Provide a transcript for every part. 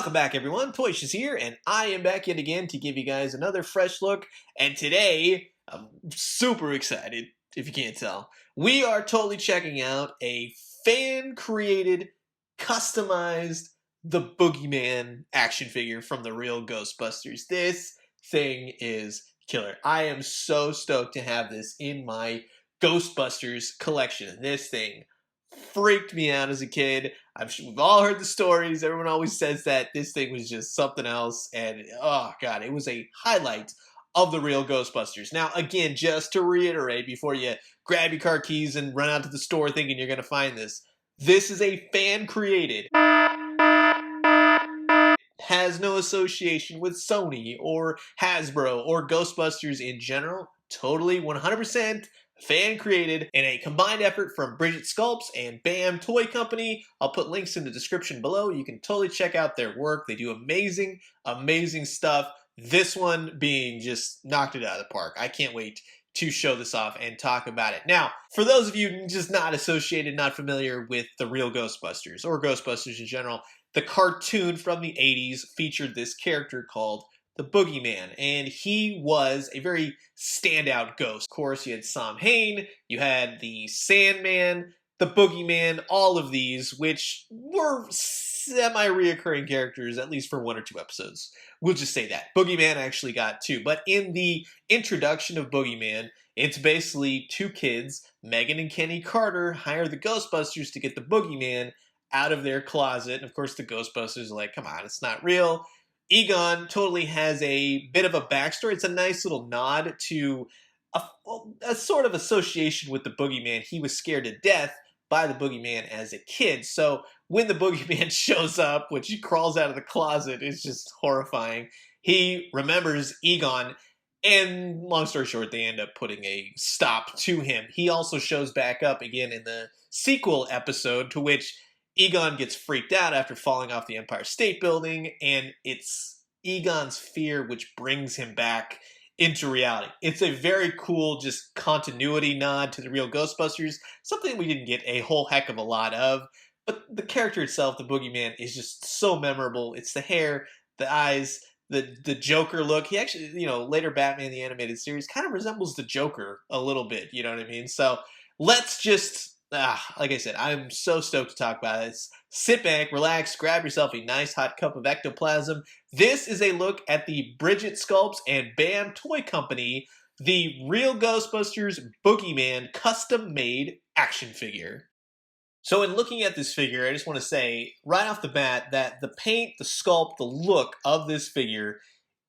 Welcome back, everyone. Toysh is here, and I am back yet again to give you guys another fresh look. And today, I'm super excited, if you can't tell. We are totally checking out a fan-created, customized The Boogeyman action figure from the Real Ghostbusters. This thing is killer. I am so stoked to have this in my Ghostbusters collection. This thing freaked me out as a kid. I'm sure we've all heard the stories. Everyone always says that this thing was just something else. And oh God, it was a highlight of the Real Ghostbusters. Now, again, just to reiterate before you grab your car keys and run out to the store thinking you're going to find this is a fan created. Has no association with Sony or Hasbro or Ghostbusters in general. Totally 100% fan created in a combined effort from Bridget Sculpts and Bamm Toy Co. I'll put links in the description below. You can totally check out their work. They do amazing, amazing stuff. This one being just knocked it out of the park. I can't wait to show this off and talk about it. Now, for those of you just not associated, not familiar with the Real Ghostbusters or Ghostbusters in general, the cartoon from the 80s featured this character called the Boogeyman, and he was a very standout ghost. Of course, you had Sam Hain, you had the Sandman, the Boogeyman, all of these, which were semi-reoccurring characters, at least for 1 or 2 episodes. We'll just say that. Boogeyman actually got 2, but in the introduction of Boogeyman, it's basically 2 kids, Megan and Kenny Carter, hire the Ghostbusters to get the Boogeyman out of their closet. And of course, the Ghostbusters are like, come on, it's not real. Egon totally has a bit of a backstory. It's a nice little nod to a sort of association with the Boogeyman. He was scared to death by the Boogeyman as a kid. So when the Boogeyman shows up, which he crawls out of the closet, it's just horrifying. He remembers Egon, and long story short, they end up putting a stop to him. He also shows back up again in the sequel episode, to which Egon gets freaked out after falling off the Empire State Building, and it's Egon's fear which brings him back into reality. It's a very cool just continuity nod to the Real Ghostbusters, something we didn't get a whole heck of a lot of, but the character itself, the Boogeyman, is just so memorable. It's the hair, the eyes, the Joker look. He actually, later Batman the Animated Series kind of resembles the Joker a little bit, you know what I mean? So let's just... like I said, I'm so stoked to talk about this. Sit back, relax, grab yourself a nice hot cup of ectoplasm. This is a look at the Bridget Sculpts and Bamm Toy Company, the Real Ghostbusters Boogeyman custom-made action figure. So in looking at this figure, I just want to say right off the bat that the paint, the sculpt, the look of this figure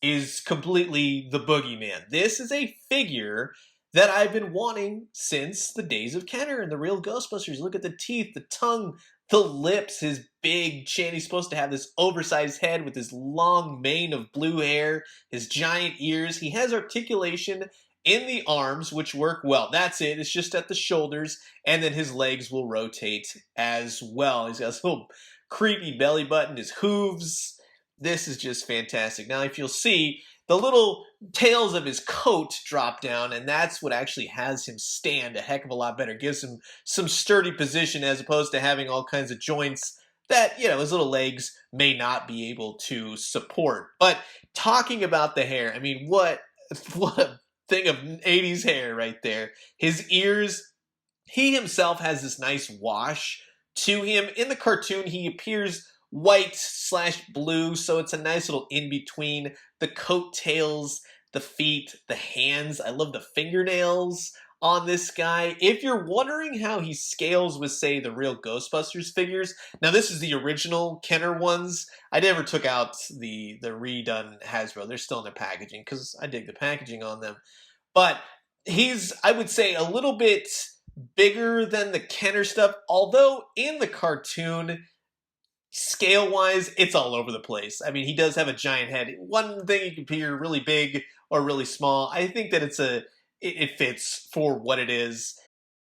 is completely the Boogeyman. This is a figure that I've been wanting since the days of Kenner and the Real Ghostbusters. Look at the teeth, the tongue, the lips, his big chin. He's supposed to have this oversized head with his long mane of blue hair, his giant ears. He has articulation in the arms, which work well. That's it. It's just at the shoulders, and then his legs will rotate as well. He's got this little creepy belly button, his hooves. This is just fantastic. Now, if you'll see, the little tails of his coat drop down, and that's what actually has him stand a heck of a lot better. Gives him some sturdy position as opposed to having all kinds of joints that, his little legs may not be able to support. But talking about the hair, I mean, what a thing of 80s hair right there. His ears, he himself has this nice wash to him. In the cartoon, he appears white/blue, so it's a nice little in-between. The coattails, the feet, the hands. I love the fingernails on this guy. If you're wondering how he scales with, say, the Real Ghostbusters figures, now this is the original Kenner ones. I never took out the redone Hasbro. They're still in their packaging because I dig the packaging on them. But he's, I would say, a little bit bigger than the Kenner stuff, although in the cartoon, scale-wise, it's all over the place. I mean, he does have a giant head. One thing, he can appear really big or really small. I think that it fits for what it is.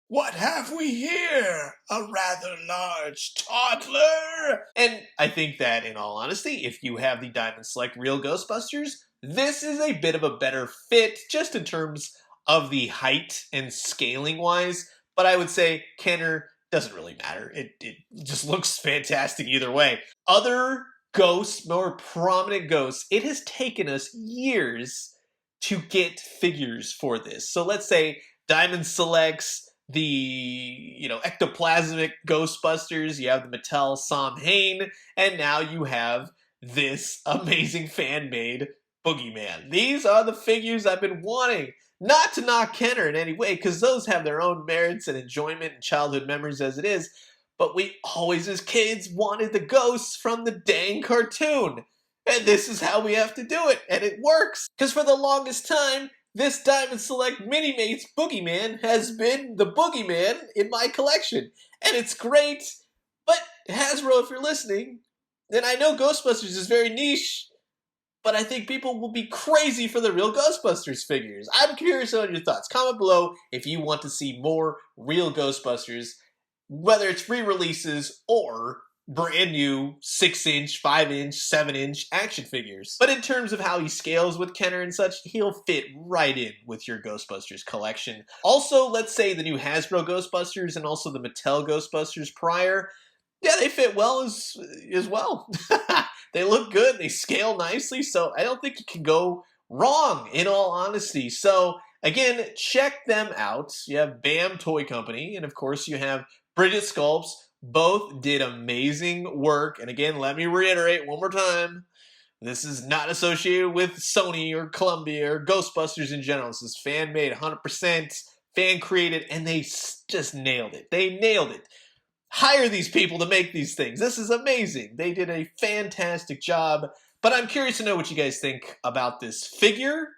What have we here? A rather large toddler? And I think that, in all honesty, if you have the Diamond Select Real Ghostbusters, this is a bit of a better fit, just in terms of the height and scaling-wise. But I would say Kenner doesn't really matter. It just looks fantastic either way. Other ghosts, more prominent ghosts, it has taken us years to get figures for this. So let's say Diamond selects the, ectoplasmic Ghostbusters, you have the Mattel Samhain, and now you have this amazing fan-made Boogeyman. These are the figures I've been wanting. Not to knock Kenner in any way, because those have their own merits and enjoyment and childhood memories as it is, but we always, as kids, wanted the ghosts from the dang cartoon. And this is how we have to do it, and it works. Because for the longest time, this Diamond Select Mini-Mates Boogeyman has been the Boogeyman in my collection. And it's great, but Hasbro, if you're listening, then I know Ghostbusters is very niche, but I think people will be crazy for the Real Ghostbusters figures. I'm curious on your thoughts. Comment below if you want to see more Real Ghostbusters, whether it's re-releases or brand new 6-inch, 5-inch, 7-inch action figures. But in terms of how he scales with Kenner and such, he'll fit right in with your Ghostbusters collection. Also, let's say the new Hasbro Ghostbusters and also the Mattel Ghostbusters prior, yeah, they fit well as well. They look good, they scale nicely, so I don't think you can go wrong, in all honesty. So, again, check them out. You have Bamm Toy Company, and of course you have Bridget Sculpts. Both did amazing work, and again, let me reiterate one more time, this is not associated with Sony or Columbia or Ghostbusters in general. This is fan-made, 100% fan-created, and they just nailed it. They nailed it. Hire these people to make these things. This is amazing. They did a fantastic job. But I'm curious to know what you guys think about this figure.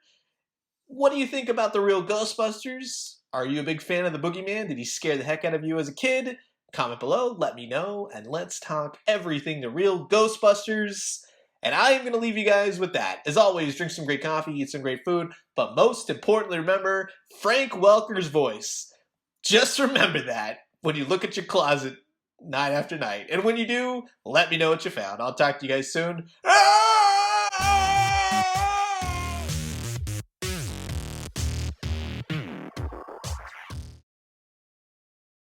What do you think about the Real Ghostbusters? Are you a big fan of the Boogeyman? Did he scare the heck out of you as a kid? Comment below, let me know, and let's talk everything the Real Ghostbusters. And I am going to leave you guys with that. As always, drink some great coffee, eat some great food, but most importantly, remember Frank Welker's voice. Just remember that when you look at your closet night after night. And when you do, let me know what you found. I'll talk to you guys soon.